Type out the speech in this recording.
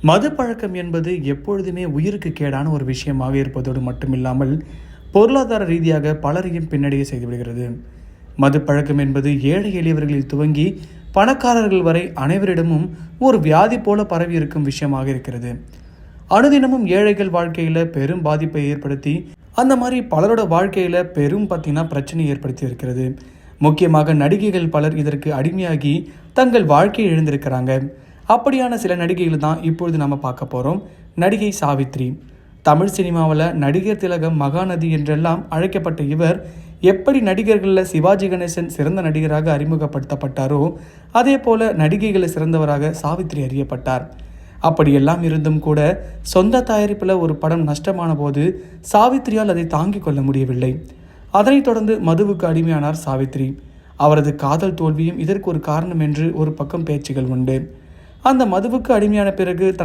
மது பழக்கம் என்பது எப்பொழுதுமே உயிருக்கு கேடான ஒரு விஷயமாக இருப்பதோடு மட்டுமில்லாமல் பொருளாதார ரீதியாக பலரையும் பின்னடையே செய்துவிடுகிறது. மது பழக்கம் என்பது ஏழை எளியவர்களில் துவங்கி பணக்காரர்கள் வரை அனைவரிடமும் ஒரு வியாதி போல பரவி இருக்கும் விஷயமாக இருக்கிறது. அனுதினமும் ஏழைகள் வாழ்க்கையில் பெரும் பாதிப்பை ஏற்படுத்தி அந்த மாதிரி பலரோட வாழ்க்கையில் பெரும் பிரச்சனையை ஏற்படுத்தி இருக்கிறது. முக்கியமாக நடிகைகள் பலர் இதற்கு அடிமையாகி தங்கள் வாழ்க்கையை இழந்திருக்கிறாங்க. அப்படியான சில நடிகைகள் தான் இப்பொழுது நம்ம பார்க்க போகிறோம். நடிகை சாவித்ரி. தமிழ் சினிமாவில் நடிகர் திலகம், மகாநதி என்றெல்லாம் அழைக்கப்பட்ட இவர் எப்படி நடிகர்களில் சிவாஜி கணேசன் சிறந்த நடிகராக அறிமுகப்படுத்தப்பட்டாரோ அதே போல நடிகைகளை சிறந்தவராக சாவித்ரி அறியப்பட்டார். அப்படியெல்லாம் இருந்தும் கூட சொந்த தயாரிப்பில் ஒரு படம் நஷ்டமான போது சாவித்ரியால் அதை தாங்கிக் கொள்ள முடியவில்லை. அதனைத் தொடர்ந்து மதுவுக்கு அடிமையானார் சாவித்ரி. அவரது காதல் தோல்வியும் இதற்கு ஒரு காரணம் என்று ஒரு பக்கம் பேச்சுகள் உண்டு. அந்த மதுவுக்கு அடிமையான பிறகு தனது